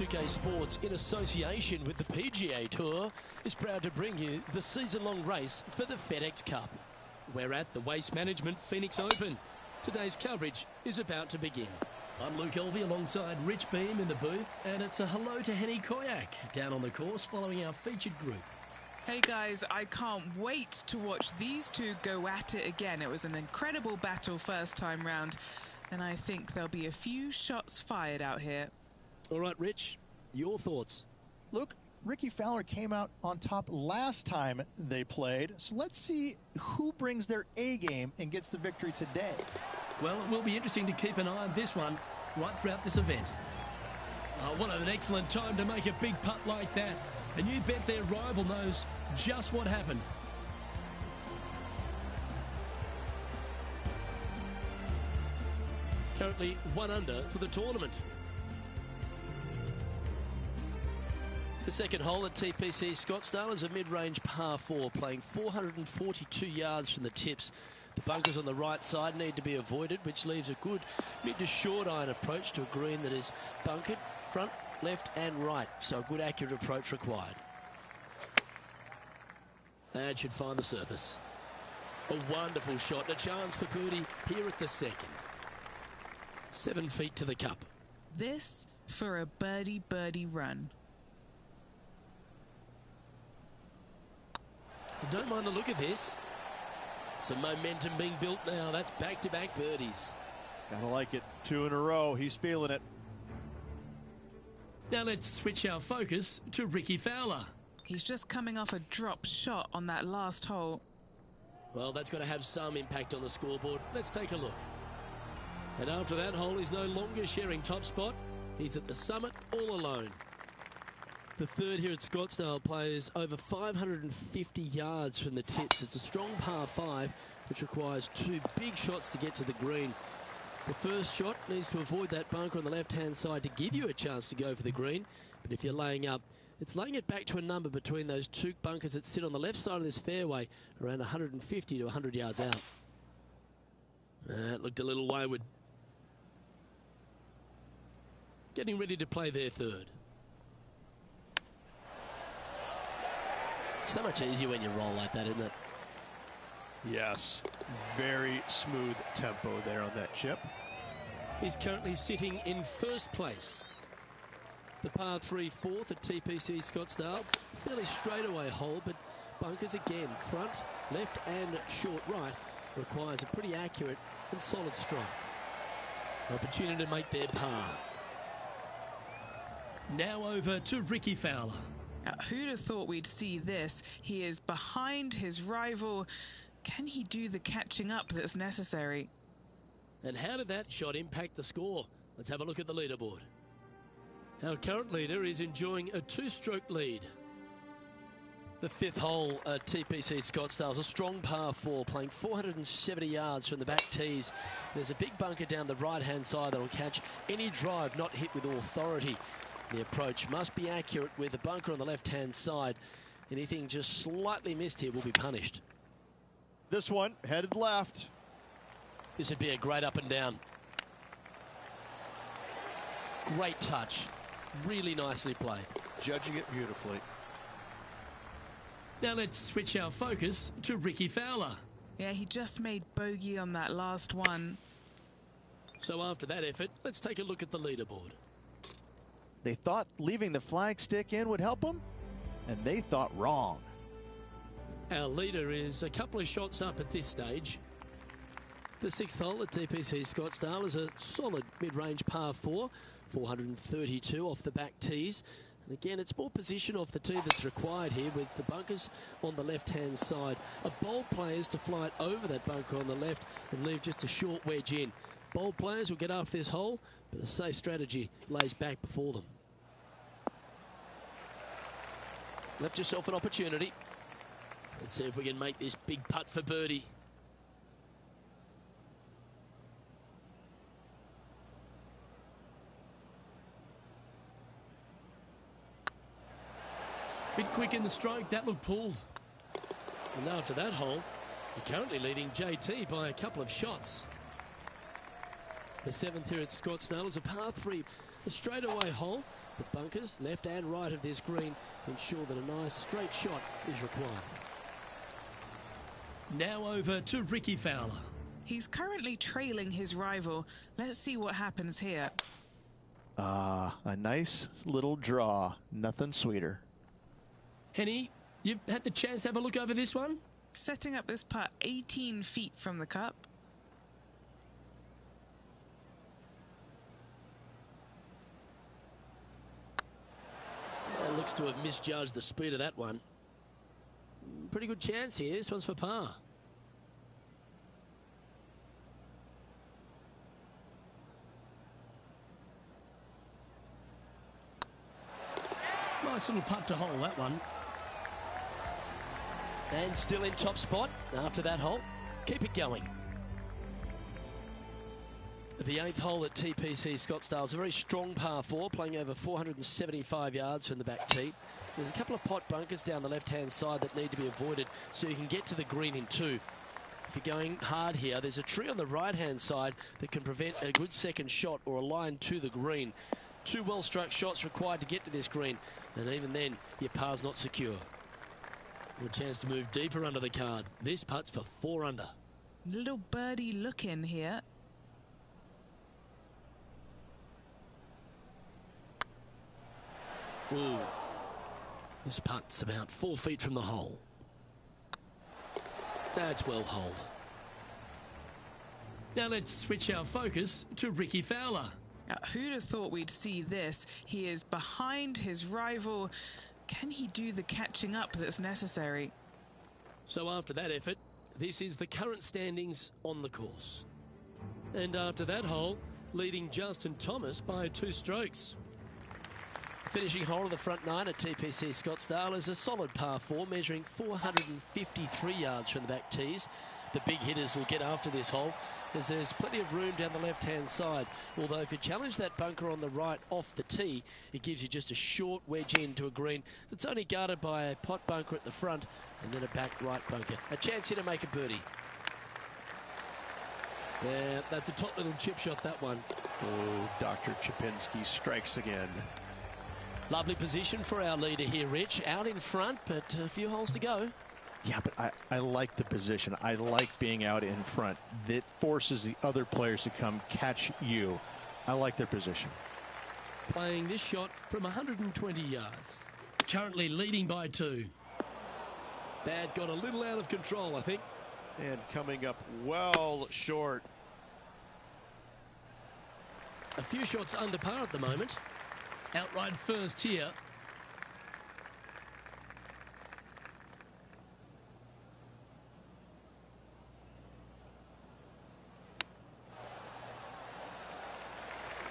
2K Sports, in association with the PGA Tour, is proud to bring you the season-long race for the FedEx Cup. We're at the Waste Management Phoenix Open. Today's coverage is about to begin. I'm Luke Elvey alongside Rich Beam in the booth, and it's a hello to Henny Koyak down on the course following our featured group. Hey guys, I can't wait to watch these two go at it again. It was an incredible battle first time round, and I think there'll be a few shots fired out here. All right, Rich, your thoughts? Luke, Ricky Fowler came out on top last time they played, so let's see who brings their A game and gets the victory today. Well, it will be interesting to keep an eye on this one right throughout this event. Oh, what an excellent time to make a big putt like that. And you bet their rival knows just what happened. Currently 1 under for the tournament. The second hole at TPC Scottsdale is a mid-range par 4, playing 442 yards from the tips. The bunkers on the right side need to be avoided, which leaves a good mid to short iron approach to a green that is bunkered front, left and right. So a good accurate approach required. And should find the surface. A wonderful shot, a chance for birdie here at the second. 7 feet to the cup. This for a birdie run. I don't mind the look of this. Some momentum being built now. That's back-to-back birdies. Gotta like it. 2 in a row. He's feeling it. Now let's switch our focus to Ricky Fowler. He's just coming off a drop shot on that last hole. Well, that's got to have some impact on the scoreboard. Let's take a look. And after that hole, he's no longer sharing top spot. He's at the summit all alone. The third here at Scottsdale plays over 550 yards from the tips. It's a strong par 5, which requires 2 big shots to get to the green. The first shot needs to avoid that bunker on the left-hand side to give you a chance to go for the green. But if you're laying up, it's laying it back to a number between those 2 bunkers that sit on the left side of this fairway, around 150 to 100 yards out. It looked a little wayward. Getting ready to play their third. So much easier when you roll like that, isn't it? Yes. Very smooth tempo there on that chip. He's currently sitting in first place. The par 3 fourth at TPC Scottsdale. Fairly straightaway hole, but bunkers again. Front, left and short right requires a pretty accurate and solid strike. An opportunity to make their par. Now over to Ricky Fowler. Who'd have thought we'd see this? He is behind his rival. Can he do the catching up that's necessary? And how did that shot impact the score? Let's have a look at the leaderboard. Our current leader is enjoying a 2-stroke lead. The 5th hole at TPC Scottsdale is a strong par 4, playing 470 yards from the back tees. There's a big bunker down the right-hand side that will catch any drive not hit with authority. The approach must be accurate with the bunker on the left-hand side. Anything just slightly missed here will be punished. This one headed left. This would be a great up and down. Great touch. Really nicely played. Judging it beautifully. Now let's switch our focus to Ricky Fowler. Yeah, he just made bogey on that last one. So after that effort, let's take a look at the leaderboard. They thought leaving the flag stick in would help them, and they thought wrong. Our leader is a couple of shots up at this stage. The 6th hole at TPC Scottsdale is a solid mid-range par 4, 432 off the back tees. And again, it's more position off the tee that's required here with the bunkers on the left-hand side. A bold player is to fly it over that bunker on the left and leave just a short wedge in. Bold players will get after this hole, but a safe strategy lays back before them. Left yourself an opportunity. Let's see if we can make this big putt for birdie. Bit quick in the stroke, that looked pulled. And after that hole, you're currently leading JT by a couple of shots. The 7th here at Scottsdale is a par 3, a straightaway hole, But bunkers, left and right of this green, ensure that a nice straight shot is required. Now over to Ricky Fowler. He's currently trailing his rival. Let's see what happens here. A nice little draw. Nothing sweeter. Henny, you've had the chance to have a look over this one? Setting up this putt 18 feet from the cup. Looks to have misjudged the speed of that one. Pretty good chance here. This one's for par. Nice little putt to hole, that one. And still in top spot after that hole. Keep it going. The 8th hole at TPC Scottsdale is a very strong par 4, playing over 475 yards from the back tee. There's a couple of pot bunkers down the left-hand side that need to be avoided so you can get to the green in 2. If you're going hard here, there's a tree on the right-hand side that can prevent a good second shot or a line to the green. 2 well-struck shots required to get to this green, and even then, your par's not secure. Good chance to move deeper under the card. This putt's for 4 under. Little birdie look in here. Ooh. This putt's about 4 feet from the hole. That's well holed. Now let's switch our focus to Ricky Fowler. Who'd have thought we'd see this? He is behind his rival. Can he do the catching up that's necessary? So after that effort, this is the current standings on the course. And after that hole, leading Justin Thomas by 2 strokes. Finishing hole of the front 9 at TPC Scottsdale is a solid par 4, measuring 453 yards from the back tees. The big hitters will get after this hole, as there's plenty of room down the left-hand side. Although if you challenge that bunker on the right off the tee, it gives you just a short wedge into a green that's only guarded by a pot bunker at the front and then a back right bunker. A chance here to make a birdie. Yeah, that's a top little chip shot, that one. Oh, Dr. Chipinski strikes again. Lovely position for our leader here, Rich. Out in front, but a few holes to go. Yeah, but I like the position. I like being out in front. That forces the other players to come catch you. I like their position. Playing this shot from 120 yards. Currently leading by 2. That got a little out of control, I think. And coming up well short. A few shots under par at the moment. Outright first here.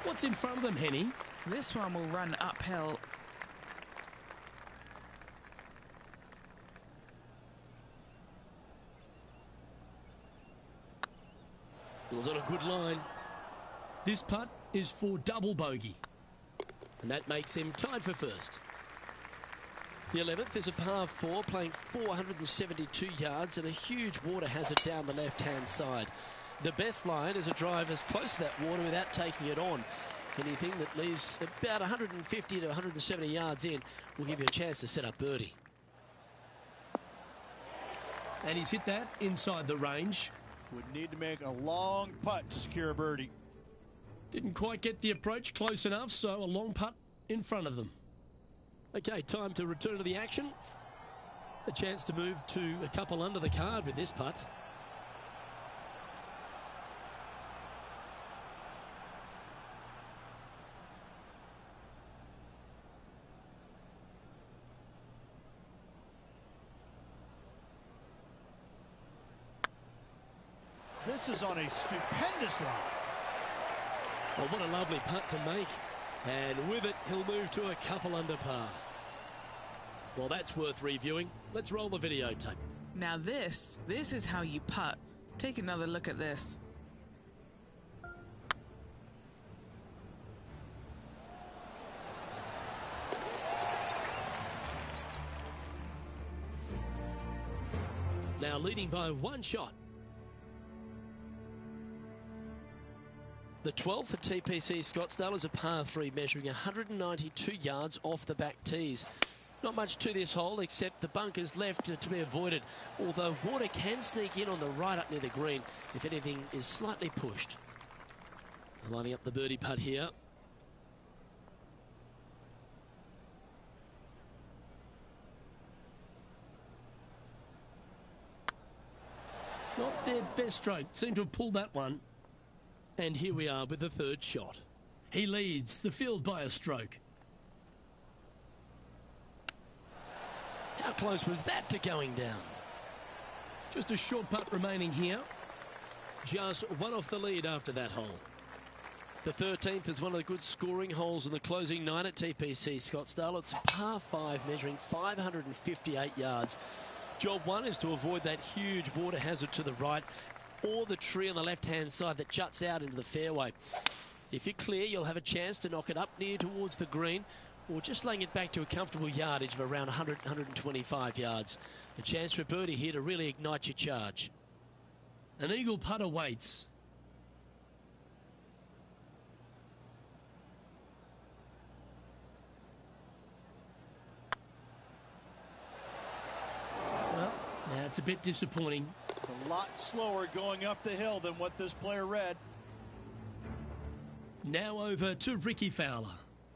What's in front of them, Henny? This one will run uphill. It was on a good line. This putt is for double bogey. And that makes him tied for first. The 11th is a par 4, playing 472 yards and a huge water hazard down the left-hand side. The best line is a drive as close to that water without taking it on. Anything that leaves about 150 to 170 yards in will give you a chance to set up birdie. And he's hit that inside the range. Would need to make a long putt to secure a birdie. Didn't quite get the approach close enough, so a long putt in front of them. Okay, time to return to the action. A chance to move to a couple under the card with this putt. This is on a stupendous line. Well, what a lovely putt to make. And with it, he'll move to a couple under par. Well, that's worth reviewing. Let's roll the videotape. Now this is how you putt. Take another look at this. Now leading by 1 shot. The 12 for TPC Scottsdale is a par 3 measuring 192 yards off the back tees. Not much to this hole except the bunkers left to be avoided, although water can sneak in on the right up near the green if anything is slightly pushed. Lining up the birdie putt here. Not their best stroke. Seem to have pulled that one. And here we are with the third shot. He leads the field by a stroke. How close was that to going down? Just a short putt remaining here. Just one off the lead after that hole. The 13th is one of the good scoring holes in the closing 9 at TPC Scottsdale. It's a par 5 measuring 558 yards. Job 1 is to avoid that huge water hazard to the right or the tree on the left-hand side that juts out into the fairway. If you're clear, you'll have a chance to knock it up near towards the green or just laying it back to a comfortable yardage of around 100, 125 yards. A chance for a birdie here to really ignite your charge. An eagle putt awaits. Well, that's a bit disappointing. It's a lot slower going up the hill than what this player read. Now over to Ricky Fowler.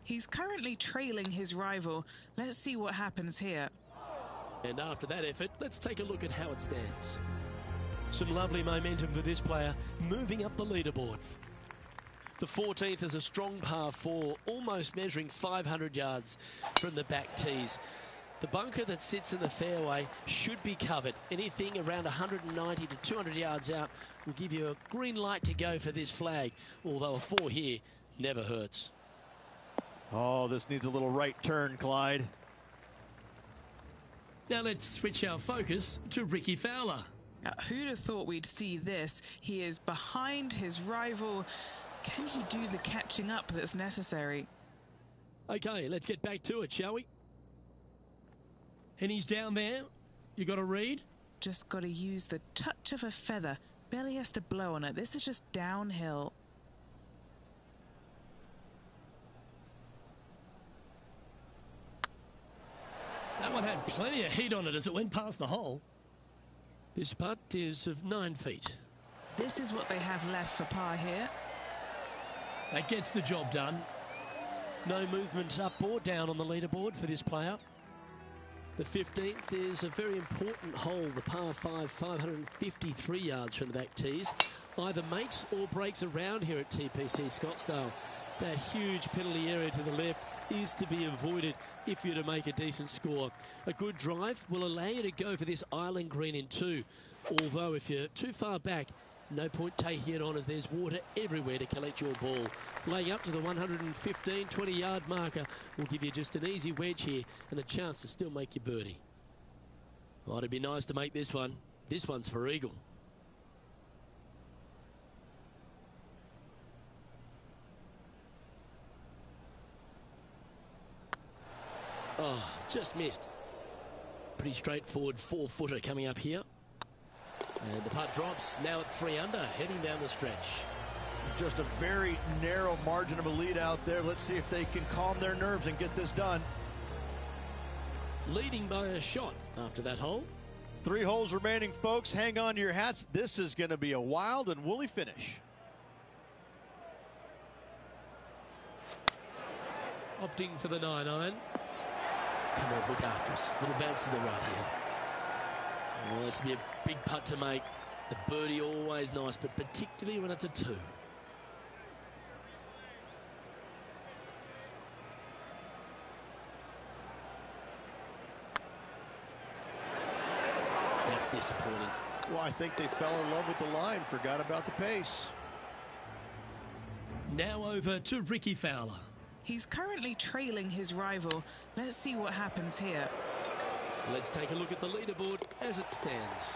He's currently trailing his rival. Let's see what happens here. And after that effort, let's take a look at how it stands. Some lovely momentum for this player, moving up the leaderboard. The 14th is a strong par 4, almost measuring 500 yards from the back tees. The bunker that sits in the fairway should be covered. Anything around 190 to 200 yards out will give you a green light to go for this flag, although a 4 here never hurts. Oh, this needs a little right turn, Clyde. Now let's switch our focus to Ricky Fowler. Who'd have thought we'd see this? He is behind his rival. Can he do the catching up that's necessary? Okay, let's get back to it, shall we? And he's down there. You got to read? Just got to use the touch of a feather. Barely has to blow on it. This is just downhill. That one had plenty of heat on it as it went past the hole. This putt is of 9 feet. This is what they have left for par here. That gets the job done. No movement up or down on the leaderboard for this player. The 15th is a very important hole, the par 5, 553 yards from the back tees. Either makes or breaks around here at TPC Scottsdale. That huge penalty area to the left is to be avoided if you're to make a decent score. A good drive will allow you to go for this island green in 2. Although if you're too far back, no point taking it on as there's water everywhere to collect your ball. Laying up to the 115, 20-yard marker will give you just an easy wedge here and a chance to still make your birdie. Oh, it'd be nice to make this one. This one's for eagle. Oh, just missed. Pretty straightforward 4-footer coming up here. And the putt drops, now at 3 under, heading down the stretch. Just a very narrow margin of a lead out there. Let's see if they can calm their nerves and get this done. Leading by a shot after that hole. 3 holes remaining, folks. Hang on to your hats. This is going to be a wild and woolly finish. Opting for the 9-iron. Come on, look after us. Little bounce to the right here. Oh, this will be a big putt to make. The birdie always nice, but particularly when it's a 2. That's disappointing. Well, I think they fell in love with the line, forgot about the pace. Now over to Ricky Fowler. He's currently trailing his rival. Let's see what happens here. Let's take a look at the leaderboard as it stands.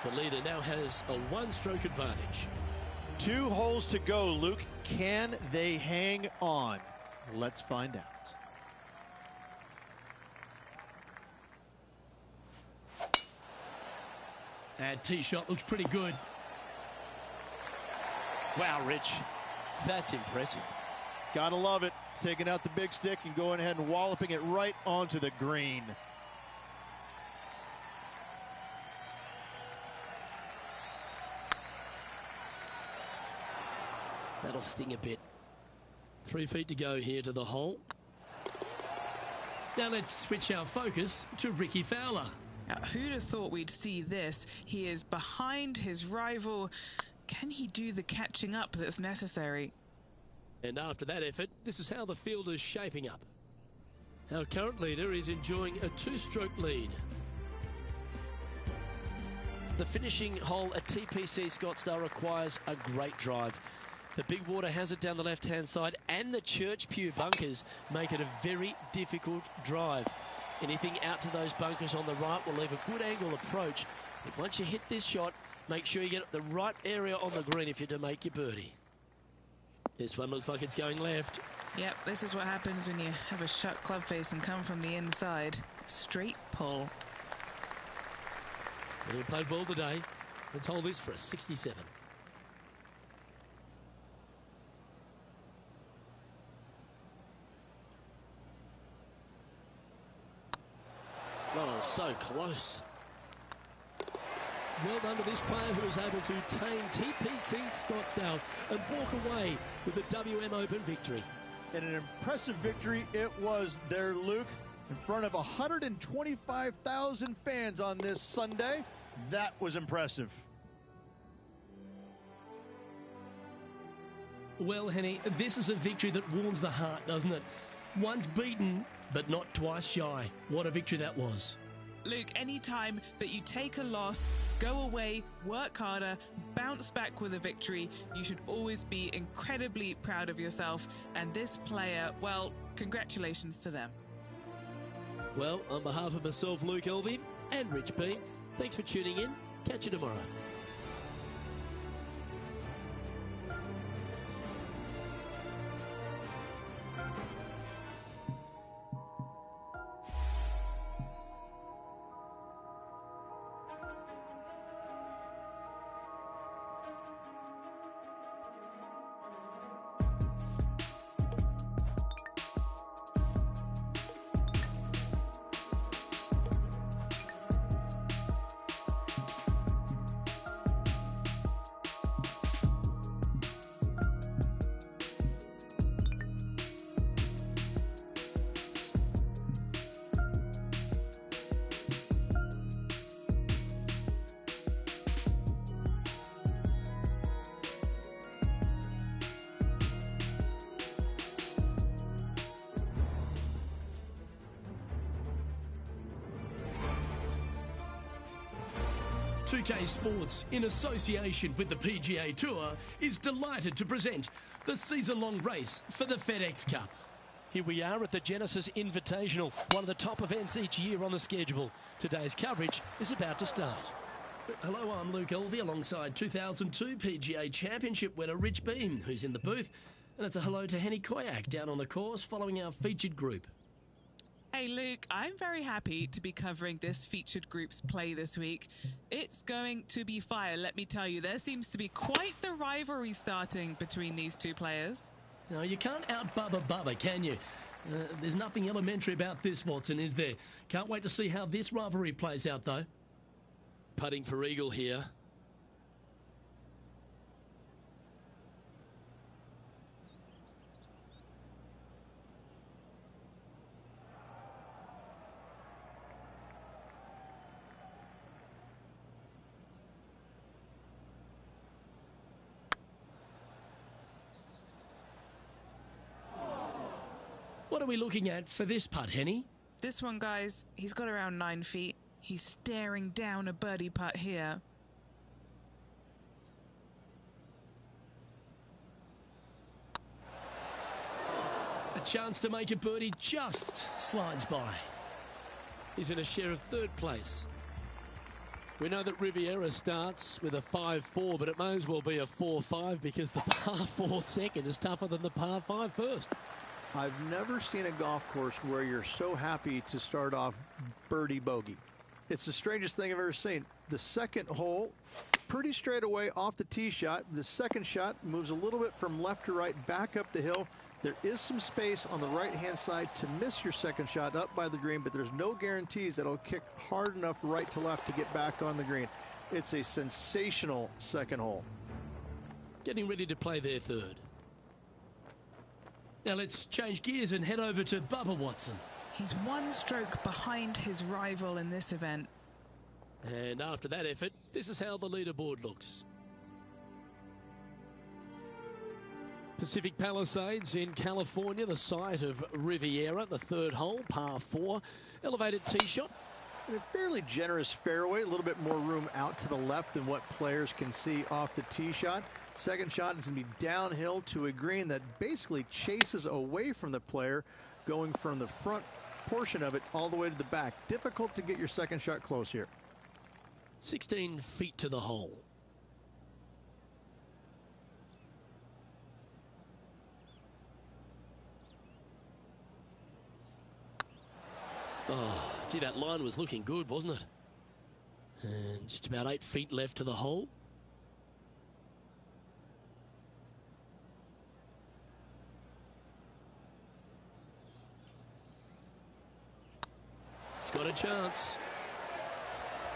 The leader now has a 1-stroke advantage. 2 holes to go, Luke. Can they hang on? Let's find out. That tee shot looks pretty good. Wow, Rich, that's impressive. Gotta love it. Taking out the big stick and going ahead and walloping it right onto the green. That'll sting a bit. 3 feet to go here to the hole. Now let's switch our focus to Ricky Fowler. Now, who'd have thought we'd see this? He is behind his rival. Can he do the catching up that's necessary? And after that effort, this is how the field is shaping up. Our current leader is enjoying a 2-stroke lead. The finishing hole at TPC Scottsdale requires a great drive. The big water hazard down the left-hand side and the Church Pew bunkers make it a very difficult drive. Anything out to those bunkers on the right will leave a good angle approach. But once you hit this shot, make sure you get the right area on the green if you're to make your birdie. This one looks like it's going left. Yep, this is what happens when you have a shut club face and come from the inside. Straight pull. He played well today. Let's hold this for a 67. Oh, so close. Well done to this player who was able to tame TPC Scottsdale and walk away with a WM Open victory. And an impressive victory it was there, Luke, in front of 125,000 fans on this Sunday. That was impressive. Well, Henny, this is a victory that warms the heart, doesn't it? Once beaten, but not twice shy. What a victory that was. Luke, any time that you take a loss, go away, work harder, bounce back with a victory, you should always be incredibly proud of yourself. And this player, well, congratulations to them. Well, on behalf of myself, Luke Elvey, and Rich B, thanks for tuning in. Catch you tomorrow. UK Sports, in association with the PGA Tour, is delighted to present the season-long race for the FedEx Cup. Here we are at the Genesis Invitational, one of the top events each year on the schedule. Today's coverage is about to start. Hello, I'm Luke Elvey alongside 2002 PGA Championship winner Rich Beam, who's in the booth. And it's a hello to Henny Koyak down on the course following our featured group. Hey Luke, I'm very happy to be covering this featured group's play this week. It's going to be fire, let me tell you. There seems to be quite the rivalry starting between these two players. No, you can't out-Bubba, can you? There's nothing elementary about this, Watson, is there? Can't wait to see how this rivalry plays out, though. Putting for eagle here. What are we looking at for this putt, Henny? This one, guys, he's got around 9 feet. He's staring down a birdie putt here. A chance to make a birdie just slides by. He's in a share of 3rd place. We know that Riviera starts with a 5-4, but it may as well be a 4-5 because the par 4 second is tougher than the par 5 first. I've never seen a golf course where you're so happy to start off birdie bogey. It's the strangest thing I've ever seen. The second hole, pretty straight away off the tee shot. The second shot moves a little bit from left to right, back up the hill. There is some space on the right-hand side to miss your second shot up by the green, but there's no guarantees that it'll kick hard enough right to left to get back on the green. It's a sensational second hole. Getting ready to play their third. Now let's change gears and head over to Bubba Watson. He's one stroke behind his rival in this event. And after that effort, this is how the leaderboard looks. Pacific Palisades in California, the site of Riviera, the third hole, par 4, elevated tee shot. And a fairly generous fairway, a little bit more room out to the left than what players can see off the tee shot. Second shot is going to be downhill to a green that basically chases away from the player, going from the front portion of it all the way to the back. Difficult to get your second shot close here. 16 feet to the hole. Oh, gee, that line was looking good, wasn't it? And just about 8 feet left to the hole. It's got a chance.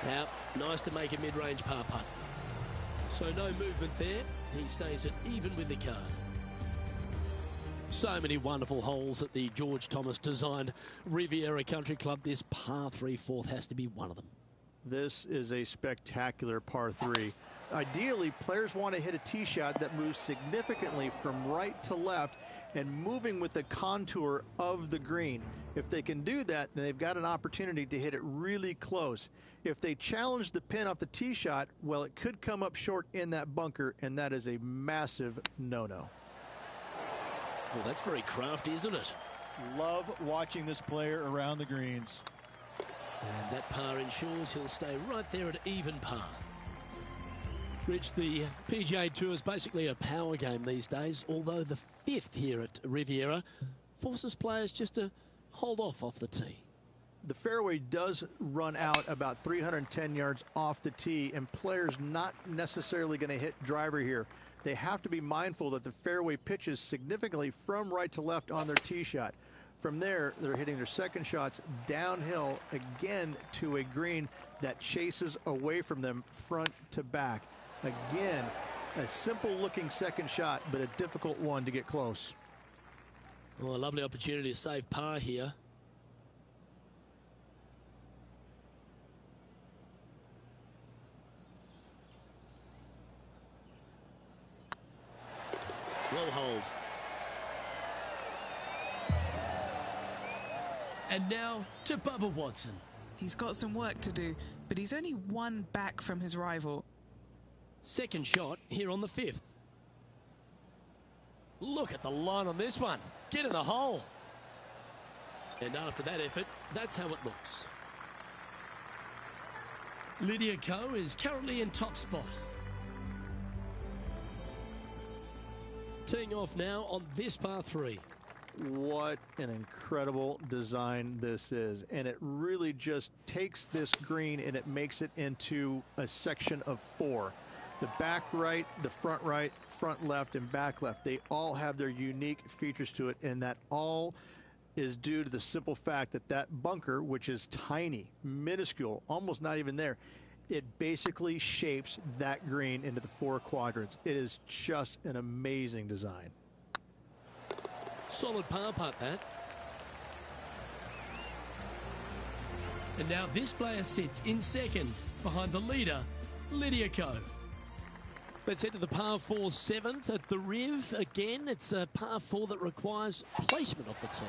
Now, nice to make a mid-range par putt. So no movement there. He stays at even with the card. So many wonderful holes at the George Thomas designed Riviera Country Club. This par 3 fourth has to be one of them. This is a spectacular par 3. Ideally, players want to hit a tee shot that moves significantly from right to left and moving with the contour of the green. If they can do that, then they've got an opportunity to hit it really close. If they challenge the pin off the tee shot, well, it could come up short in that bunker, and that is a massive no-no. Well, that's very crafty, isn't it? Love watching this player around the greens. And that par ensures he'll stay right there at even par. Rich, the PGA Tour is basically a power game these days, although the 5th here at Riviera forces players just to hold off the tee. The fairway does run out about 310 yards off the tee, and players not necessarily going to hit driver here. They have to be mindful that the fairway pitches significantly from right to left on their tee shot. From there, they're hitting their second shots downhill again to a green that chases away from them front to back. Again, a simple looking second shot, but a difficult one to get close. Well, a lovely opportunity to save par here. Well hold. And now to Bubba Watson. He's got some work to do, but he's only one back from his rival. Second shot here on the 5th. Look at the line on this one. Get in the hole. And after that effort, that's how it looks. Lydia Ko is currently in top spot. Teeing off now on this par 3. What an incredible design this is. And it really just takes this green and it makes it into a section of 4. The back right, the front right, front left, and back left, they all have their unique features to it, and that all is due to the simple fact that that bunker, which is tiny, minuscule, almost not even there, it basically shapes that green into the 4 quadrants. It is just an amazing design. Solid par putt, that. And now this player sits in second behind the leader, Lydia Ko. Let's head to the par 4 7th at the Riv. Again, it's a par 4 that requires placement off the tee.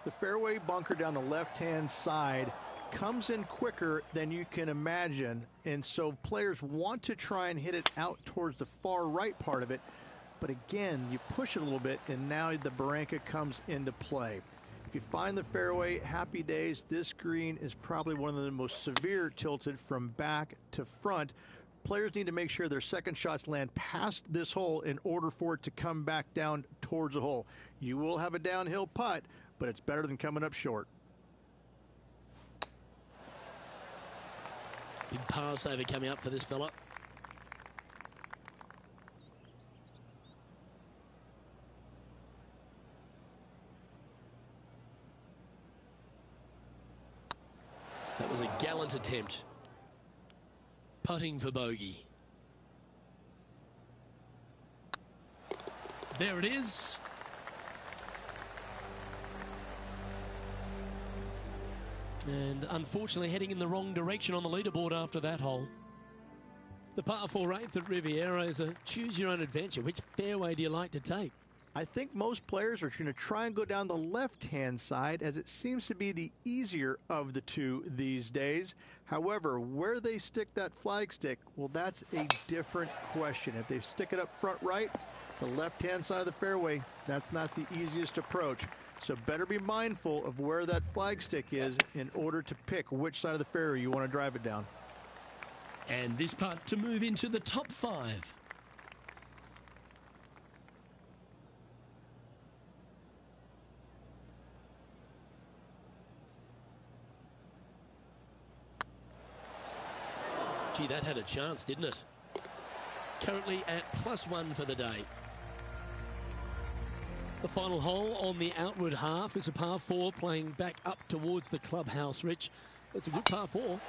The fairway bunker down the left-hand side comes in quicker than you can imagine, and so players want to try and hit it out towards the far right part of it, but again, you push it a little bit, and now the barranca comes into play. If you find the fairway, happy days. This green is probably one of the most severe tilted from back to front. Players need to make sure their second shots land past this hole in order for it to come back down towards the hole. You will have a downhill putt, but it's better than coming up short. Big par saver coming up for this fella. That was a gallant attempt. Putting for bogey. There it is. And unfortunately heading in the wrong direction on the leaderboard after that hole. The par 4 8th at Riviera is a choose your own adventure. Which fairway do you like to take? I think most players are going to try and go down the left-hand side, as it seems to be the easier of the two these days. However, where they stick that flagstick, well, that's a different question. If they stick it up front right, the left-hand side of the fairway, that's not the easiest approach. So better be mindful of where that flagstick is in order to pick which side of the fairway you want to drive it down. And this putt to move into the top 5. Gee, that had a chance, didn't it? Currently at +1 for the day. The final hole on the outward half is a par 4 playing back up towards the clubhouse, Rich. It's a good par 4.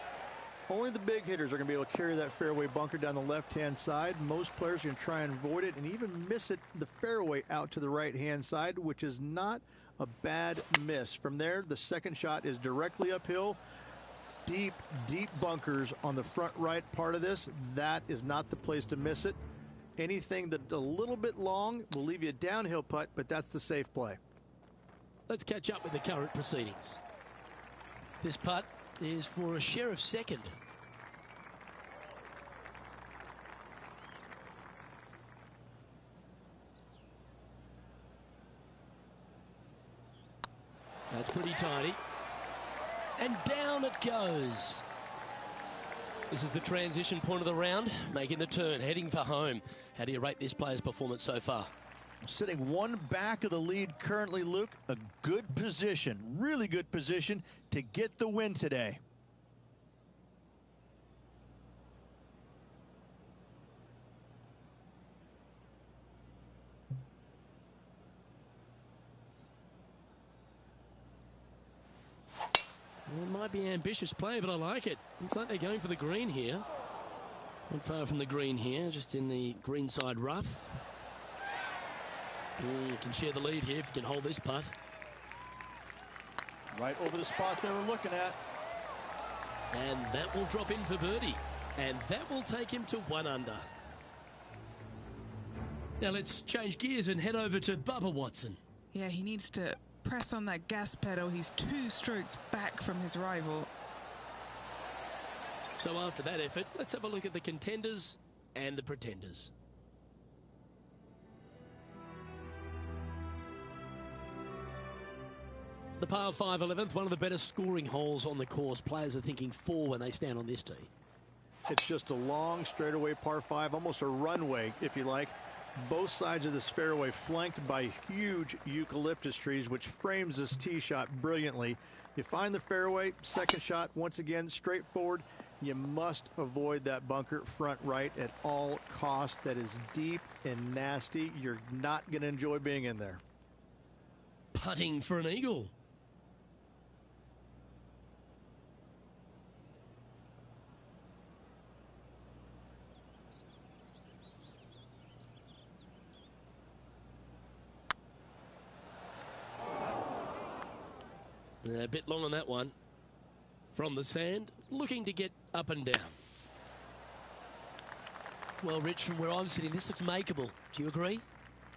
Only the big hitters are going to be able to carry that fairway bunker down the left-hand side. Most players are going to try and avoid it and even miss it the fairway out to the right-hand side, which is not a bad miss. From there, the second shot is directly uphill. Deep, deep bunkers on the front right part of this. That is not the place to miss it. Anything that's a little bit long will leave you a downhill putt, but that's the safe play. Let's catch up with the current proceedings. This putt is for a share of second. That's pretty tidy. And down it goes. This is the transition point of the round, making the turn, heading for home. How do you rate this player's performance so far? Sitting one back of the lead currently, Luke. A good position, really good position to get the win today. It might be an ambitious play, but I like it. Looks like they're going for the green here. Not far from the green here, just in the greenside rough. Can share the lead here if you can hold this putt. Right over the spot they were looking at. And that will drop in for birdie. And that will take him to 1 under. Now let's change gears and head over to Bubba Watson. Yeah, he needs to press on that gas pedal. He's 2 strokes back from his rival. So after that effort, let's have a look at the contenders and the pretenders. The par 5 11th, one of the better scoring holes on the course. Players are thinking 4 when they stand on this tee. It's just a long straightaway par 5, almost a runway, if you like. Both sides of this fairway flanked by huge eucalyptus trees, which frames this tee shot brilliantly. You find the fairway, second shot, once again, straightforward. You must avoid that bunker front right at all costs. That is deep and nasty. You're not going to enjoy being in there. Putting for an eagle. A bit long on that one. From the sand, looking to get up and down. Well, Rich, from where I'm sitting, this looks makeable. Do you agree?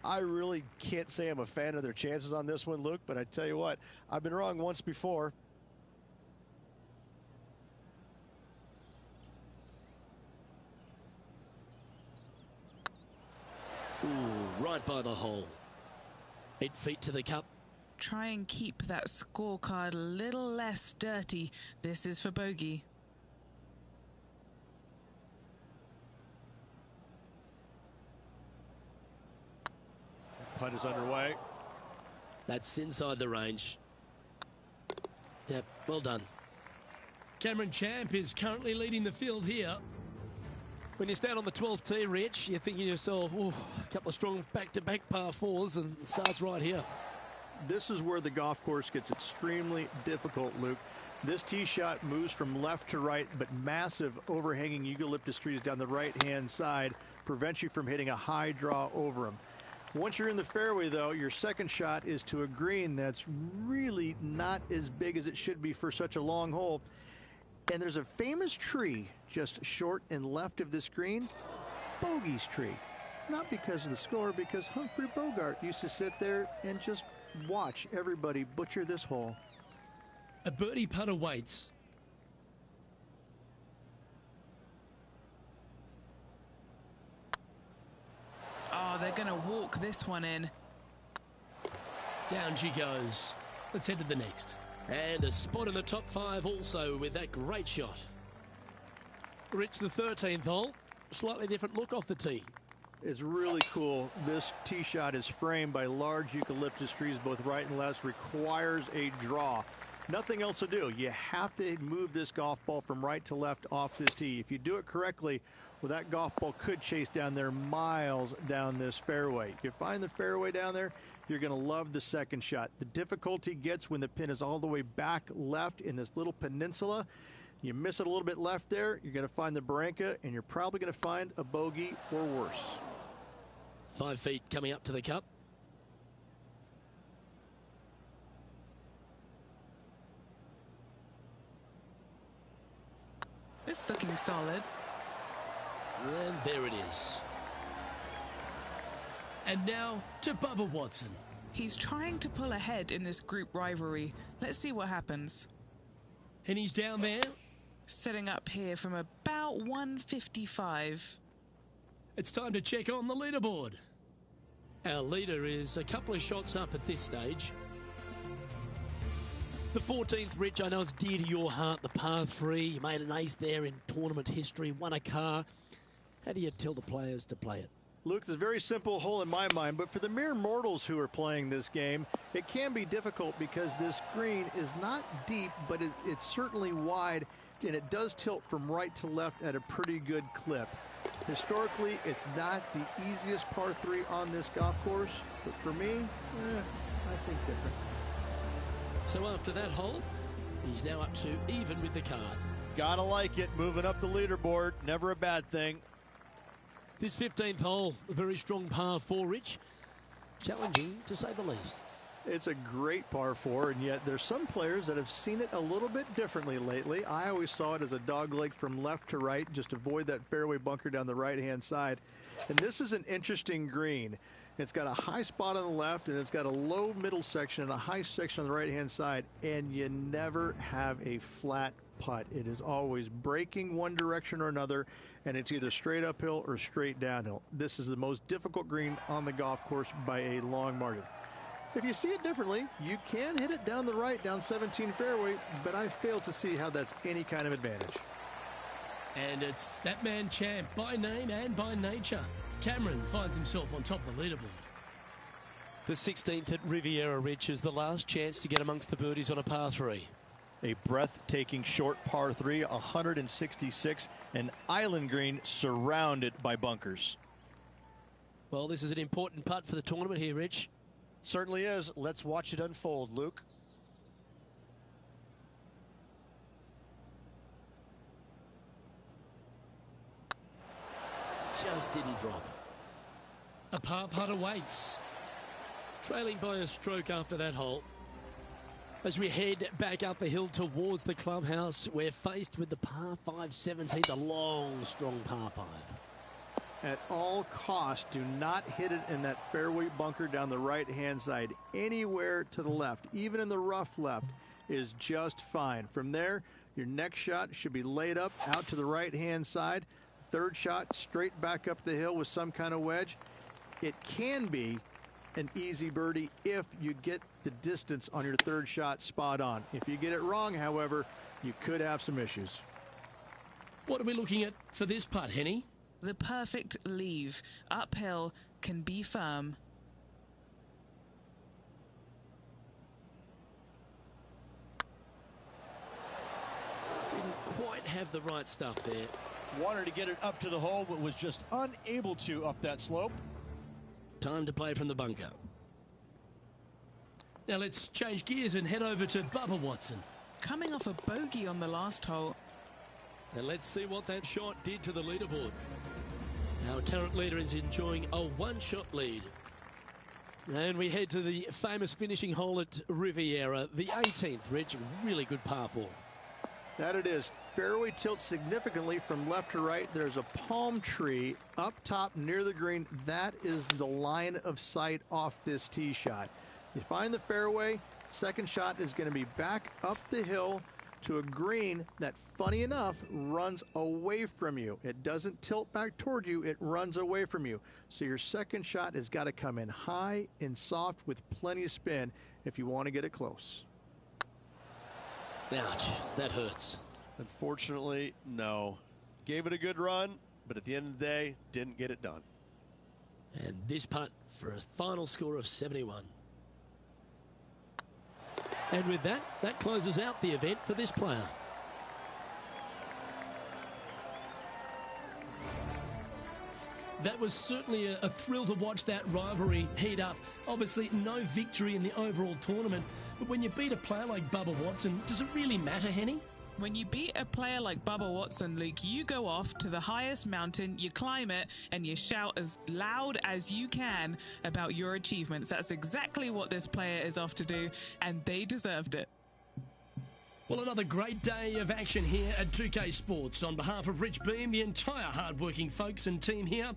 I really can't say I'm a fan of their chances on this one, Luke, but I tell you what, I've been wrong once before. Ooh, right by the hole. 8 feet to the cup. Try and keep that scorecard a little less dirty. This is for bogey. Putt is underway. That's inside the range. Yep, well done. Cameron Champ is currently leading the field here. When you stand on the 12th tee, Rich, you're thinking to yourself, oh, a couple of strong back-to-back par 4s, and it starts right here. This is where the golf course gets extremely difficult, Luke. This tee shot moves from left to right, but massive overhanging eucalyptus trees down the right-hand side prevent you from hitting a high draw over them. Once you're in the fairway, though, your second shot is to a green that's really not as big as it should be for such a long hole. And there's a famous tree just short and left of this green, Bogey's tree. Not because of the score, because Humphrey Bogart used to sit there and just watch everybody butcher this hole. A birdie putt awaits. Oh, they're going to walk this one in. Down she goes. Let's head to the next. And a spot in the top 5 also with that great shot. Rich, the 13th hole. Slightly different look off the tee. It's really cool. This tee shot is framed by large eucalyptus trees both right and left. Requires a draw. Nothing else to do. You have to move this golf ball from right to left off this tee. If you do it correctly, well, that golf ball could chase down there miles down this fairway. If you find the fairway down there, you're going to love the second shot. The difficulty gets when the pin is all the way back left in this little peninsula. You miss it a little bit left there, you're going to find the barranca, and you're probably going to find a bogey or worse. 5 feet coming up to the cup. It's looking solid. And there it is. And now to Bubba Watson. He's trying to pull ahead in this group rivalry. Let's see what happens. And he's down there. Setting up here from about 155. It's time to check on the leaderboard. Our leader is a couple of shots up at this stage. The 14th, Rich, I know it's dear to your heart, the par 3. You made an ace there in tournament history, won a car. How do you tell the players to play it? Luke, it's a very simple hole in my mind, but for the mere mortals who are playing this game, it can be difficult because this green is not deep, but it's certainly wide, and it does tilt from right to left at a pretty good clip. Historically, it's not the easiest par 3 on this golf course, but for me, I think different. So after that hole, he's now up to even with the card. Gotta like it, moving up the leaderboard, never a bad thing. This 15th hole, a very strong par 4, Rich. Challenging, to say the least. It's a great par 4, and yet there's some players that have seen it a little bit differently lately. I always saw it as a dog leg from left to right, just avoid that fairway bunker down the right-hand side. And this is an interesting green. It's got a high spot on the left, and it's got a low middle section and a high section on the right-hand side, and you never have a flat putt. It is always breaking one direction or another, and it's either straight uphill or straight downhill. This is the most difficult green on the golf course by a long margin. If you see it differently, you can hit it down the right, down 17 fairway, but I fail to see how that's any kind of advantage. And it's that man champ by name and by nature. Cameron finds himself on top of the leaderboard. The 16th at Riviera, Rich, is the last chance to get amongst the birdies on a par 3. A breathtaking short par 3, 166, an island green surrounded by bunkers. Well, this is an important putt for the tournament here, Rich. Certainly is. Let's watch it unfold, Luke. Just didn't drop. A par putt awaits. Trailing by a stroke after that hole. As we head back up the hill towards the clubhouse, we're faced with the par 5 17, the long, strong par 5. At all costs, do not hit it in that fairway bunker down the right-hand side. Anywhere to the left, even in the rough left, is just fine. From there, your next shot should be laid up out to the right-hand side. Third shot, straight back up the hill with some kind of wedge. It can be an easy birdie if you get the distance on your third shot spot on. If you get it wrong, however, you could have some issues. What are we looking at for this putt, Henny? The perfect leave. Uphill, can be firm. Didn't quite have the right stuff there. Wanted to get it up to the hole, but was just unable to up that slope. Time to play from the bunker. Now let's change gears and head over to Bubba Watson. coming off a bogey on the last hole. And let's see what that shot did to the leaderboard. Our current leader is enjoying a one-shot lead. And we head to the famous finishing hole at Riviera, the 18th, Rich. Really good par 4. That it is. Fairway tilts significantly from left to right. There's a palm tree up top near the green. That is the line of sight off this tee shot. You find the fairway, second shot is going to be back up the hill to a green that, funny enough, runs away from you. It doesn't tilt back toward you, it runs away from you. So your second shot has got to come in high and soft with plenty of spin if you want to get it close. Ouch, that hurts. Unfortunately, no. Gave it a good run, but at the end of the day, didn't get it done. And this putt for a final score of 71. And with that, that closes out the event for this player. That was certainly a thrill to watch that rivalry heat up. Obviously, no victory in the overall tournament. But when you beat a player like Bubba Watson, does it really matter, Henny? When you beat a player like Bubba Watson, Luke, you go off to the highest mountain, you climb it, and you shout as loud as you can about your achievements. That's exactly what this player is off to do, and they deserved it. Well, another great day of action here at 2K Sports. On behalf of Rich Beam, the entire hard-working folks and team here,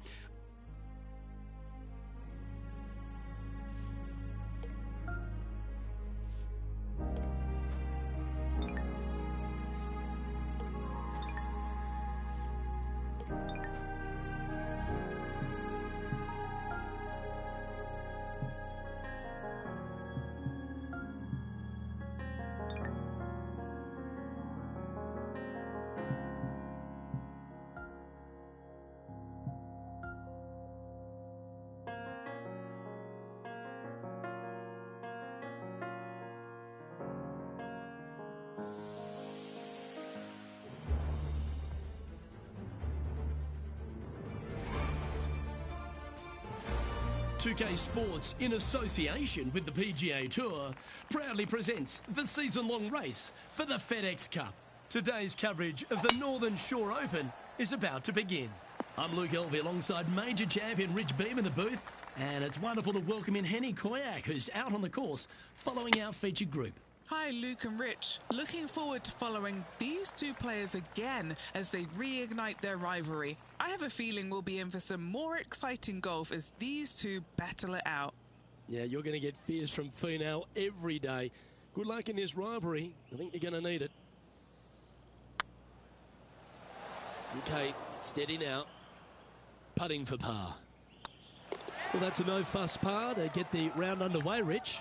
.2K Sports, in association with the PGA Tour, proudly presents the season-long race for the FedEx Cup. Today's coverage of the Northern Shore Open is about to begin. I'm Luke Elvey alongside major champion Rich Beam in the booth, and it's wonderful to welcome in Henny Koyak, who's out on the course following our featured group. Hi, Luke and Rich. Looking forward to following these two players again as they reignite their rivalry. I have a feeling we'll be in for some more exciting golf as these two battle it out. Yeah, you're going to get fears from Finau every day. Good luck in this rivalry. I think you're going to need it. Okay, steady now. Putting for par. Well, that's a no-fuss par to get the round underway, Rich.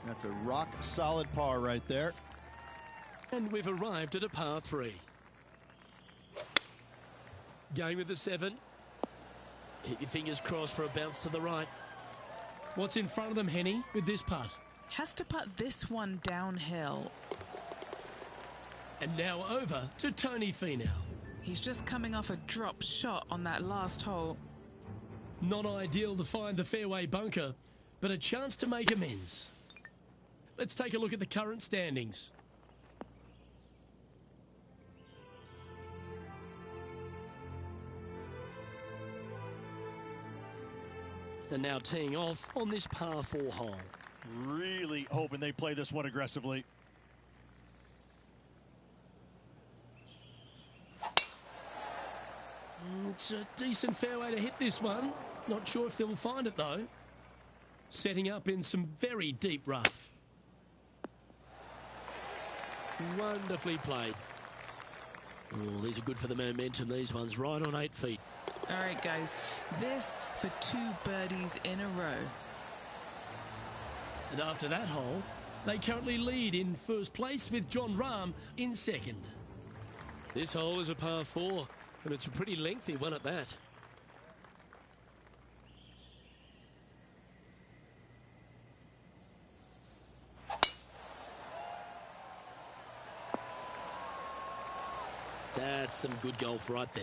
That's a rock-solid par right there. And we've arrived at a par 3. Going with the 7. Keep your fingers crossed for a bounce to the right. What's in front of them, Henny, with this putt? Has to putt this one downhill. And now over to Tony Finau. He's just coming off a drop shot on that last hole. Not ideal to find the fairway bunker, but a chance to make amends. Let's take a look at the current standings. And now teeing off on this par 4 hole. Really hoping they play this one aggressively. It's a decent fairway to hit this one. Not sure if they'll find it though. Setting up in some very deep rough. Wonderfully played. Oh, these are good for the momentum. These ones right on 8 feet. All right, guys. This for 2 birdies in a row. And after that hole, they currently lead in first place with John Rahm in second. This hole is a par 4, and it's a pretty lengthy one at that. That's some good golf right there.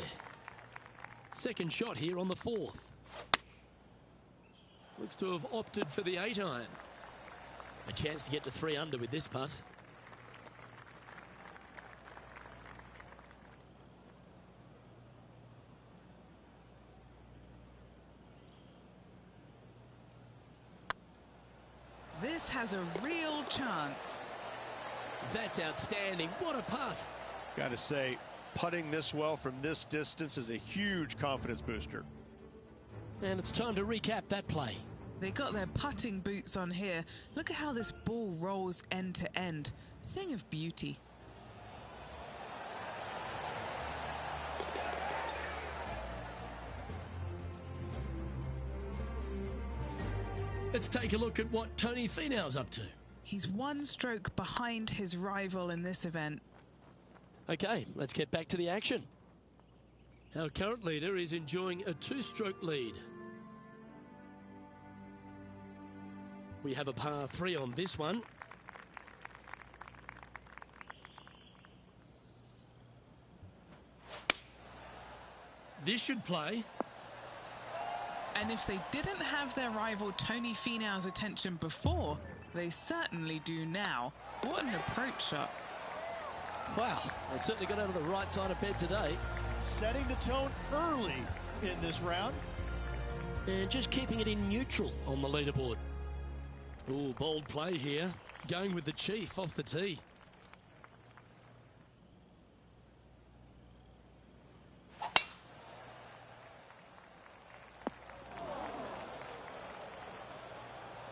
Second shot here on the 4th. Looks to have opted for the 8-iron. A chance to get to 3 under with this putt. This has a real chance. That's outstanding. What a putt. Got to say, putting this well from this distance is a huge confidence booster. And it's time to recap that play. They got their putting boots on here. Look at how this ball rolls end to end. Thing of beauty. Let's take a look at what Tony Finau's up to. He's one stroke behind his rival in this event. Okay, let's get back to the action. Our current leader is enjoying a 2-stroke lead. We have a par 3 on this one. This should play. And if they didn't have their rival Tony Finau's attention before, they certainly do now. What an approach shot. Wow, they certainly got out of the right side of bed today. Setting the tone early in this round. And just keeping it in neutral on the leaderboard. Ooh, bold play here. Going with the chief off the tee.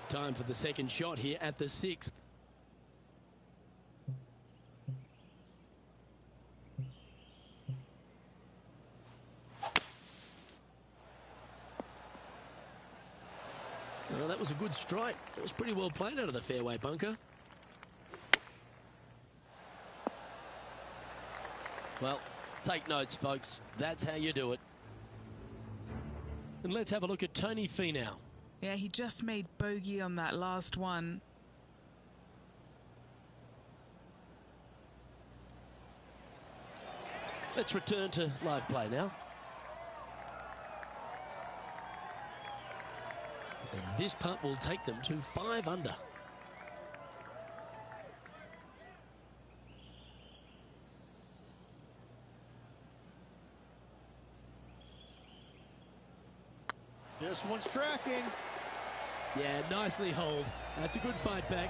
Time for the second shot here at the 6th. Oh, that was a good strike. It was pretty well played out of the fairway bunker. Well, take notes, folks. That's how you do it. And let's have a look at Tony Finau. Yeah, he just made bogey on that last one. Let's return to live play now. And this putt will take them to 5 under. This one's tracking. Yeah, nicely holed. That's a good fight back.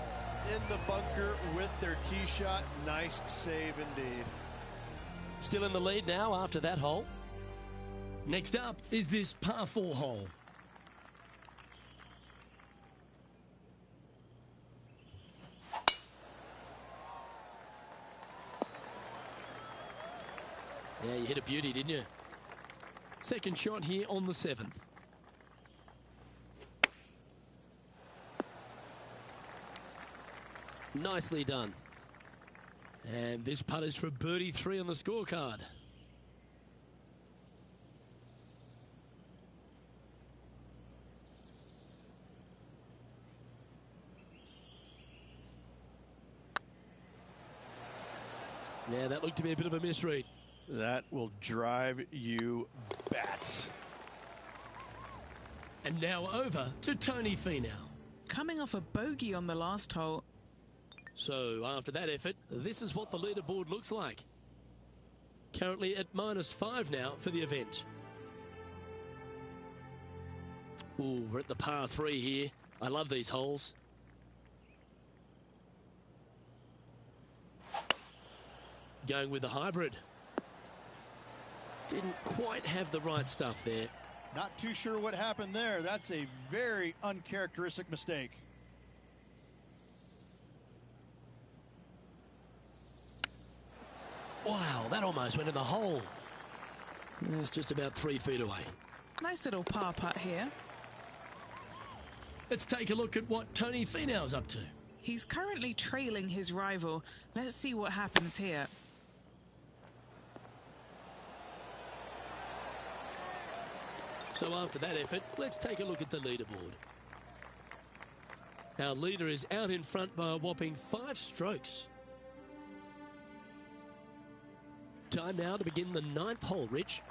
In the bunker with their tee shot. Nice save indeed. Still in the lead now after that hole. Next up is this par 4 hole. Yeah, you hit a beauty, didn't you? Second shot here on the 7th. Nicely done. And this putt is for birdie 3 on the scorecard. Yeah, that looked to be a bit of a misread. That will drive you bats. And now over to Tony Finau. Coming off a bogey on the last hole. So after that effort, this is what the leaderboard looks like. Currently at -5 now for the event. Ooh, we're at the par 3 here. I love these holes. Going with the hybrid. Didn't quite have the right stuff there. Not too sure what happened there. That's a very uncharacteristic mistake. Wow, that almost went in the hole. It's just about 3 feet away. Nice little par putt here. Let's take a look at what Tony Finau's up to. He's currently trailing his rival. Let's see what happens here. So after that effort, let's take a look at the leaderboard. Our leader is out in front by a whopping 5 strokes. Time now to begin the 9th hole, Rich.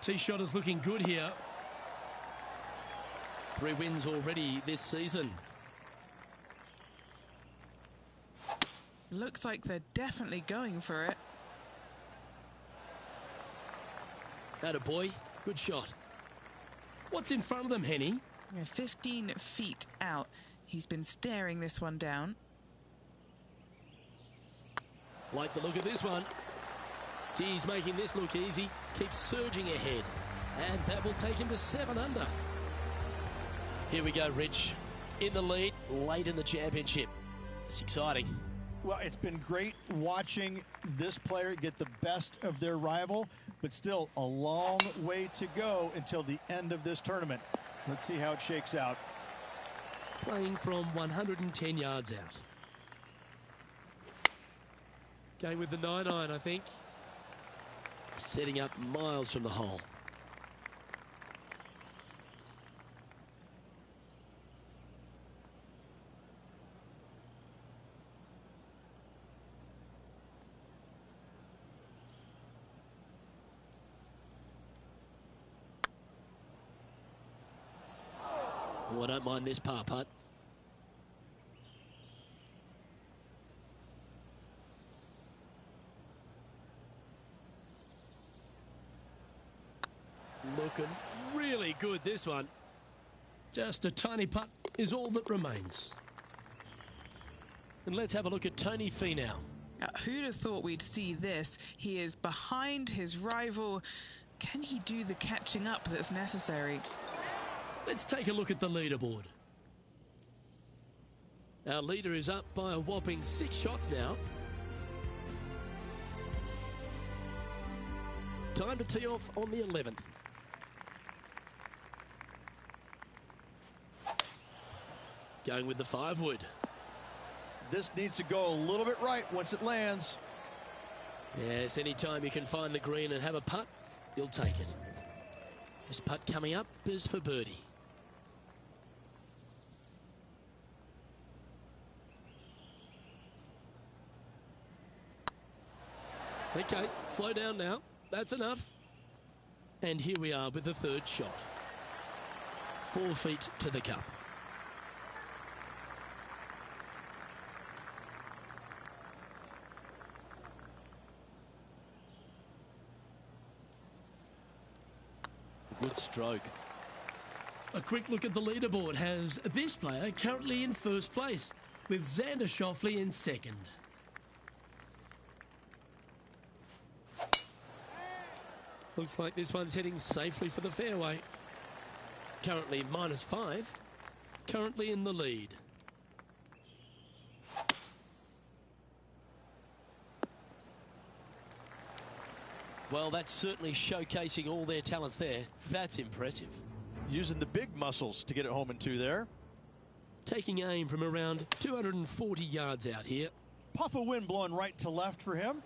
Tee shot is looking good here. 3 wins already this season. Looks like they're definitely going for it. Attaboy. Good shot. What's in front of them, Henny? Yeah, 15 feet out. He's been staring this one down. Like the look of this one. Gee, he's making this look easy. Keeps surging ahead. And that will take him to 7 under. Here we go, Rich. In the lead, late in the championship. It's exciting. Well, it's been great watching this player get the best of their rival, but still a long way to go until the end of this tournament. Let's see how it shakes out. Playing from 110 yards out. Going with the 9-iron, I think. Setting up miles from the hole. Oh, I don't mind this par putt. Looking really good, this one. Just a tiny putt is all that remains. And let's have a look at Tony Finau. Who'd have thought we'd see this? He is behind his rival. Can he do the catching up that's necessary? Let's take a look at the leaderboard. Our leader is up by a whopping 6 shots now. Time to tee off on the 11th. Going with the 5-wood. This needs to go a little bit right once it lands. Yes, anytime you can find the green and have a putt, you'll take it. This putt coming up is for birdie. Okay, slow down now. That's enough. And here we are with the 3rd shot. 4 feet to the cup. Good stroke. A quick look at the leaderboard has this player currently in 1st place, with Xander Schauffele in 2nd. Looks like this one's heading safely for the fairway. Currently -5. Currently in the lead. Well, that's certainly showcasing all their talents there. That's impressive. Using the big muscles to get it home in 2 there. Taking aim from around 240 yards out here. Puff of wind blowing right to left for him.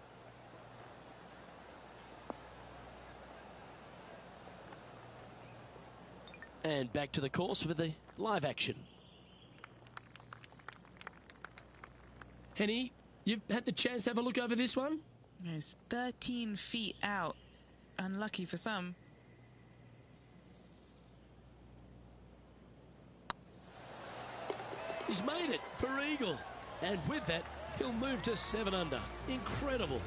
And back to the course with the live action. Henny, you've had the chance to have a look over this one? It's 13 feet out. Unlucky for some. He's made it for eagle. And with that, he'll move to 7 under. Incredible.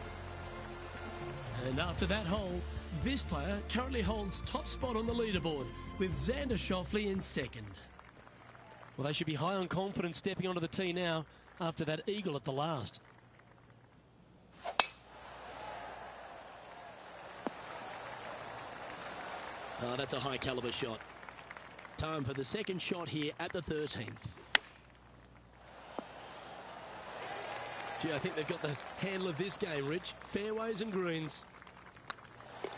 And after that hole, this player currently holds top spot on the leaderboard with Xander Schauffele in 2nd. Well, they should be high on confidence stepping onto the tee now after that eagle at the last. Oh, that's a high caliber shot. Time for the 2nd shot here at the 13th. Gee, I think they've got the handle of this game, Rich. Fairways and greens.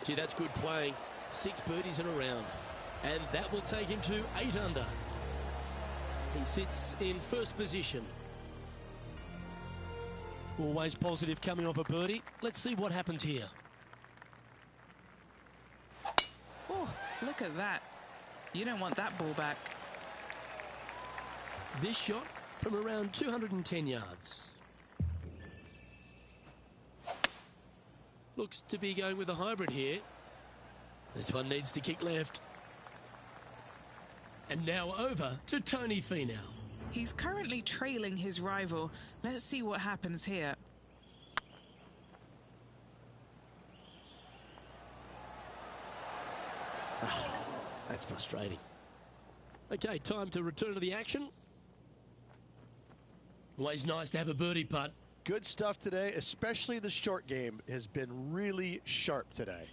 Gee, that's good playing. 6 birdies in a round. And that will take him to 8 under. He sits in 1st position. Always positive coming off a birdie. Let's see what happens here. Oh, look at that. You don't want that ball back. This shot from around 210 yards. Looks to be going with a hybrid here. This one needs to kick left. And now over to Tony Finau. He's currently trailing his rival. Let's see what happens here. Oh, that's frustrating. Okay, time to return to the action. Always nice to have a birdie putt. Good stuff today, especially the short game has been really sharp today.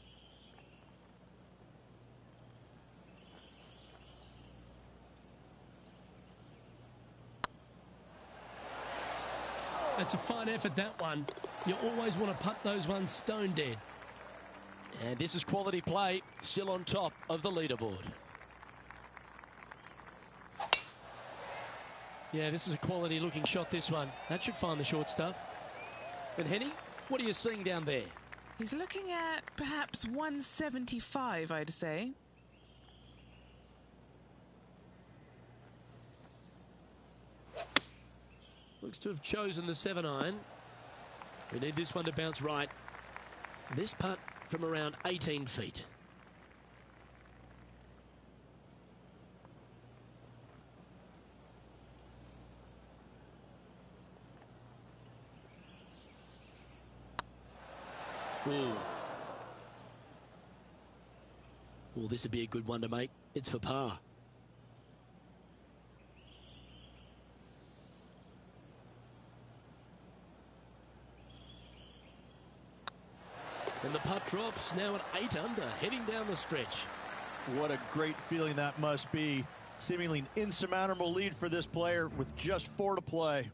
That's a fine effort, that one. You always want to putt those ones stone dead. And this is quality play, still on top of the leaderboard. Yeah, this is a quality looking shot, this one. That should find the short stuff. And Henny, what are you seeing down there? He's looking at perhaps 175, I'd say. Looks to have chosen the 7-iron. We need this one to bounce right. This putt from around 18 feet. Ooh. Well, this would be a good one to make. It's for par. And the putt drops now at 8 under, heading down the stretch. What a great feeling that must be. Seemingly an insurmountable lead for this player with just 4 to play.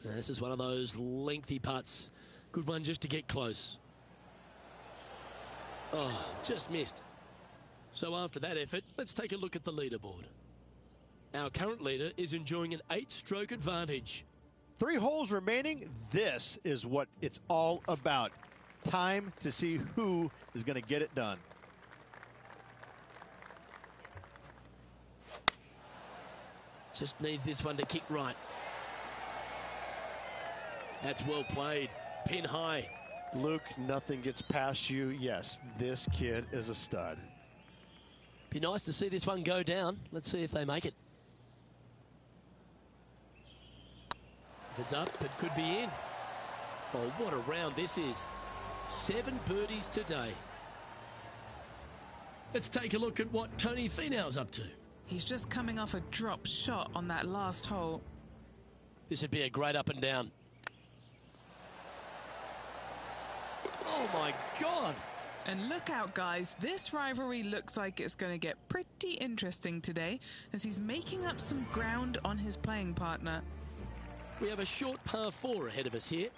This is one of those lengthy putts. Good one just to get close. Oh, just missed. So after that effort, let's take a look at the leaderboard. Our current leader is enjoying an 8-stroke advantage. 3 holes remaining. This is what it's all about. Time to see who is going to get it done. Just needs this one to kick right. That's well played. Pin high. Luke, nothing gets past you. Yes, this kid is a stud. Be nice to see this one go down. Let's see if they make it. If it's up, it could be in. Oh, what a round this is. 7 birdies today. Let's take a look at what Tony Finau's up to. He's just coming off a drop shot on that last hole. This would be a great up and down. Oh my God. And look out, guys. This rivalry looks like it's going to get pretty interesting today as he's making up some ground on his playing partner. We have a short par 4 ahead of us here.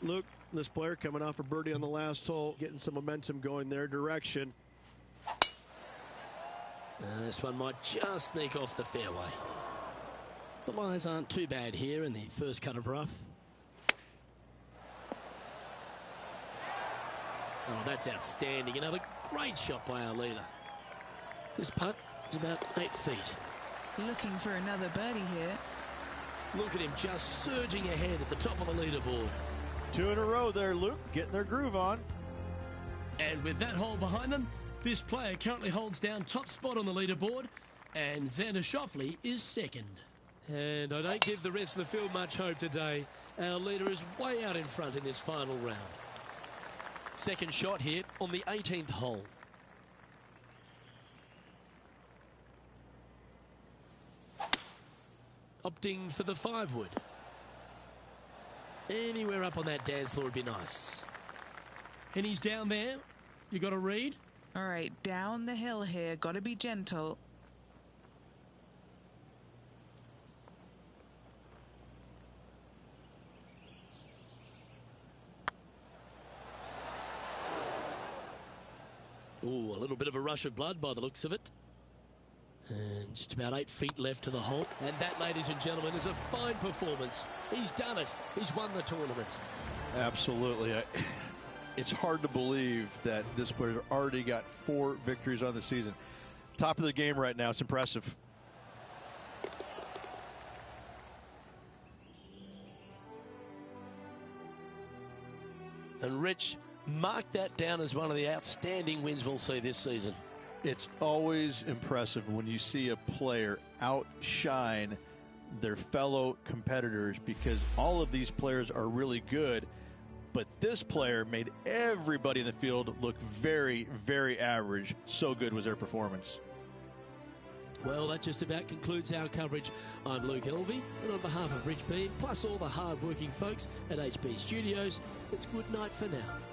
Luke, this player coming off a birdie on the last hole, getting some momentum going their direction. This one might just sneak off the fairway. The lies aren't too bad here in the first cut of rough. Oh, that's outstanding. Another great shot by our leader. This putt is about 8 feet. Looking for another birdie here. Look at him just surging ahead at the top of the leaderboard. 2 in a row there, Luke, getting their groove on. And with that hole behind them, this player currently holds down top spot on the leaderboard, and Xander Schauffele is second. And I don't give the rest of the field much hope today. Our leader is way out in front in this final round. Second shot here on the 18th hole. Opting for the 5-wood. Anywhere up on that dance floor would be nice. And he's down there. You got a read? All right, down the hill here. Got to be gentle. Ooh, a little bit of a rush of blood by the looks of it. And just about 8 feet left to the hole. And that, ladies and gentlemen, is a fine performance. He's done it. He's won the tournament. Absolutely. It's hard to believe that this player already got 4 victories on the season. Top of the game right now. It's impressive. And Rich, mark that down as one of the outstanding wins we'll see this season. It's always impressive when you see a player outshine their fellow competitors, because all of these players are really good, but this player made everybody in the field look very, very average. So good was their performance. Well, that just about concludes our coverage. I'm Luke Elvey, and on behalf of Rich Beam, plus all the hard-working folks at HB Studios, it's good night for now.